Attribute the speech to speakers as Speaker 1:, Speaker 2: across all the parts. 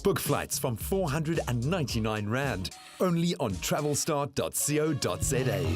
Speaker 1: Book flights from 499 Rand, only on travelstart.co.za.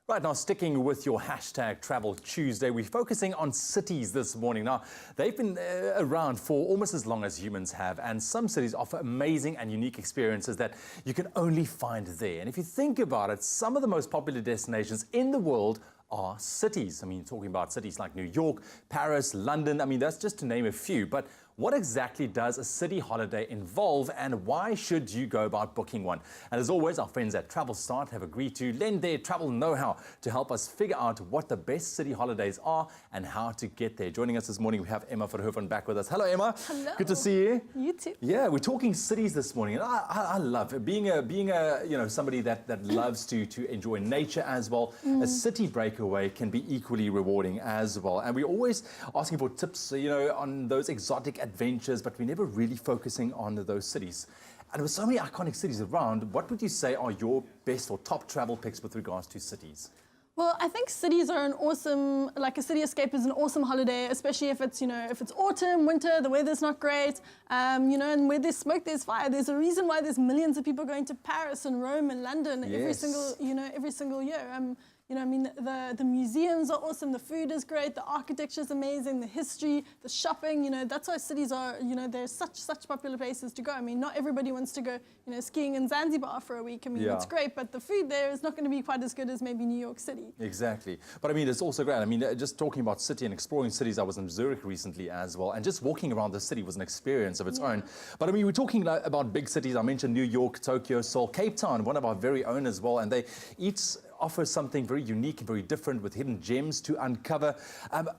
Speaker 2: Right now, sticking with your hashtag Travel Tuesday, we're focusing on cities this morning. Now, they've been around for almost as long as humans have, and some cities offer amazing and unique experiences that you can only find there. And if you think about it, some of the most popular destinations in the world are cities. I mean, talking about cities like New York, Paris, London, I mean, that's just to name a few. But what exactly does a city holiday involve, and why should you go about booking one? And as always, our friends at Travelstart have agreed to lend their travel know-how to help us figure out what the best city holidays are and how to get there. Joining us this morning, we have Emma Verhoeven back with us. Hello, Emma.
Speaker 3: Hello.
Speaker 2: Good to see you.
Speaker 3: You too.
Speaker 2: Yeah, we're talking cities this morning, and I love it. Being a somebody that loves to enjoy nature as well. A city breakaway can be equally rewarding as well. And we're always asking for tips, on those exotic adventures, but we're never really focusing on those cities. And with so many iconic cities around, what would you say are your best or top travel picks with regards to cities?
Speaker 3: Well, I think cities are a city escape is an awesome holiday, especially if it's, if it's autumn, winter, the weather's not great, and where there's smoke, there's fire. There's a reason why there's millions of people going to Paris and Rome and London every single year. The museums are awesome, the food is great, the architecture is amazing, the history, the shopping, that's why cities are, they're such popular places to go. I mean, not everybody wants to go, skiing in Zanzibar for a week. I mean, it's great, but the food there is not going to be quite as good as maybe New York City.
Speaker 2: Exactly. But I mean, it's also great. I mean, just talking about city and exploring cities, I was in Zurich recently as well, and just walking around the city was an experience of its own. But I mean, we're talking about big cities. I mentioned New York, Tokyo, Seoul, Cape Town, one of our very own as well, and they each offer something very unique and very different with hidden gems to uncover.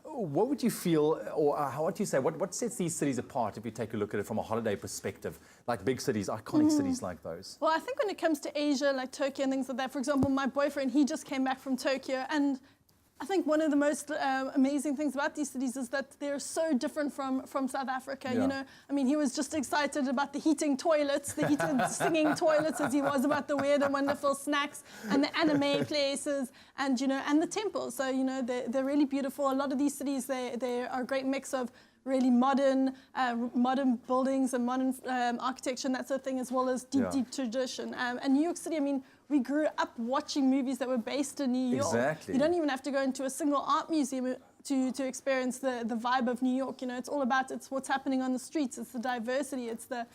Speaker 2: What would you feel, or what do you say, what sets these cities apart if you take a look at it from a holiday perspective, like big cities, iconic cities like those?
Speaker 3: Well, I think when it comes to Asia, like Turkey and things like that, for example, my boyfriend, he just came back from Tokyo, and I think one of the most amazing things about these cities is that they're so different from South Africa. I mean, he was just excited about the heating toilets, the heated singing toilets, as he was about the weird and wonderful snacks and the anime places, and and the temples. So they're really beautiful. A lot of these cities, they are a great mix of really modern buildings and modern architecture and that sort of thing, as well as deep tradition. And New York City, I mean, we grew up watching movies that were based in New York.
Speaker 2: Exactly.
Speaker 3: You don't even have to go into a single art museum to experience the vibe of New York. It's all about what's happening on the streets. It's the diversity. It's the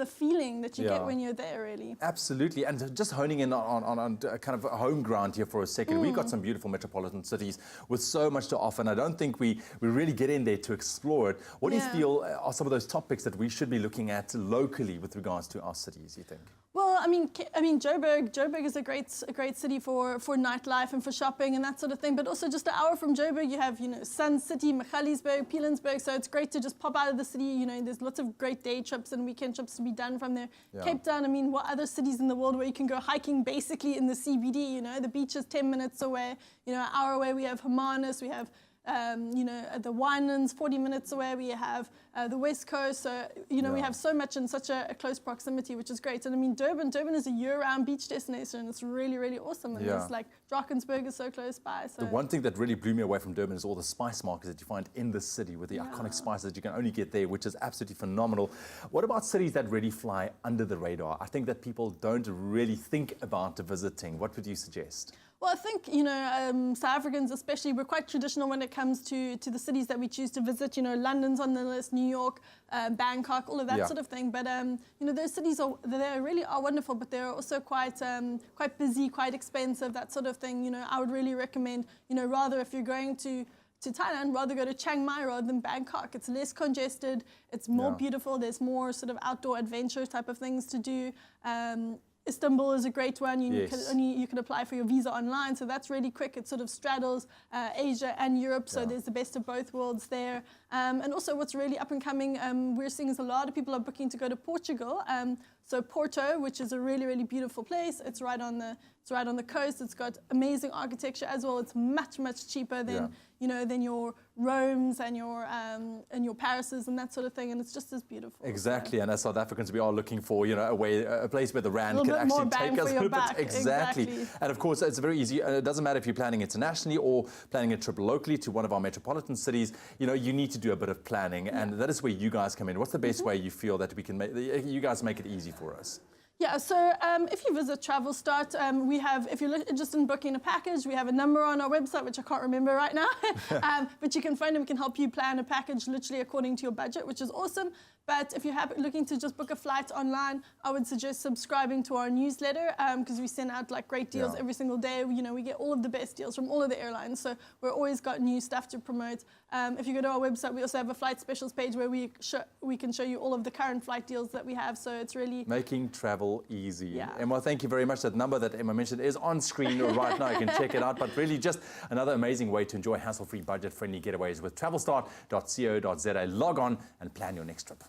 Speaker 3: feeling that you get when you're there, really.
Speaker 2: Absolutely. And just honing in on kind of home ground here for a second, we've got some beautiful metropolitan cities with so much to offer, and I don't think we really get in there to explore it. What do you feel are some of those topics that we should be looking at locally with regards to our cities, you think?
Speaker 3: Well, I mean, Joburg is a great city for nightlife and for shopping and that sort of thing. But also just an hour from Joburg, you have Sun City, Magaliesburg, Pilanesberg. So it's great to just pop out of the city. There's lots of great day trips and weekend trips to be done from there. Yeah. Cape Town, I mean, what other cities in the world where you can go hiking basically in the CBD? The beach is 10 minutes away. An hour away we have Hermanus, we have the Winelands, 40 minutes away, we have the West Coast. So, we have so much in such a close proximity, which is great. And I mean, Durban is a year-round beach destination. It's really, really awesome. And there's like Drakensberg is so close by. So.
Speaker 2: The one thing that really blew me away from Durban is all the spice markets that you find in the city with the iconic spices that you can only get there, which is absolutely phenomenal. What about cities that really fly under the radar? I think that people don't really think about visiting. What would you suggest?
Speaker 3: Well, I think, South Africans especially, we're quite traditional when it comes to the cities that we choose to visit. London's on the list, New York, Bangkok, all of that sort of thing. But, those cities, they really are wonderful, but they're also quite busy, quite expensive, that sort of thing. I would really recommend, rather if you're going to Thailand, rather go to Chiang Mai rather than Bangkok. It's less congested, it's more beautiful, there's more sort of outdoor adventure type of things to do. Istanbul is a great one. You can apply for your visa online, so that's really quick. It sort of straddles Asia and Europe, so there's the best of both worlds there. And also what's really up and coming, we're seeing is a lot of people are booking to go to Portugal. So Porto, which is a really, really beautiful place. It's right on the coast. It's got amazing architecture as well. It's much, much cheaper than than your Romes and your Parises and that sort of thing. And it's just as beautiful.
Speaker 2: Exactly. So. And as South Africans, we are looking for a place where the rand can actually take us a little bit. Exactly. And of course, it's very easy. It doesn't matter if you're planning internationally or planning a trip locally to one of our metropolitan cities. You need to to do a bit of planning, and that is where you guys come in. What's the best way you feel that we can make, you guys make it easy for us?
Speaker 3: Yeah, so if you visit Travelstart, we have, if you're interested in booking a package, we have a number on our website, which I can't remember right now, but you can phone and we can help you plan a package literally according to your budget, which is awesome. But if you're looking to just book a flight online, I would suggest subscribing to our newsletter because we send out like great deals every single day. You know, we get all of the best deals from all of the airlines, so we're always got new stuff to promote. If you go to our website, we also have a flight specials page where we can show you all of the current flight deals that we have. So it's really
Speaker 2: making travel easy.
Speaker 3: Yeah.
Speaker 2: Emma, thank you very much. That number that Emma mentioned is on screen right now. You can check it out. But really, just another amazing way to enjoy hassle-free, budget-friendly getaways with travelstart.co.za. Log on and plan your next trip.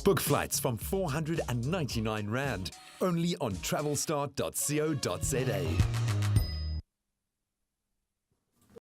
Speaker 1: Book flights from 499 Rand, only on travelstart.co.za.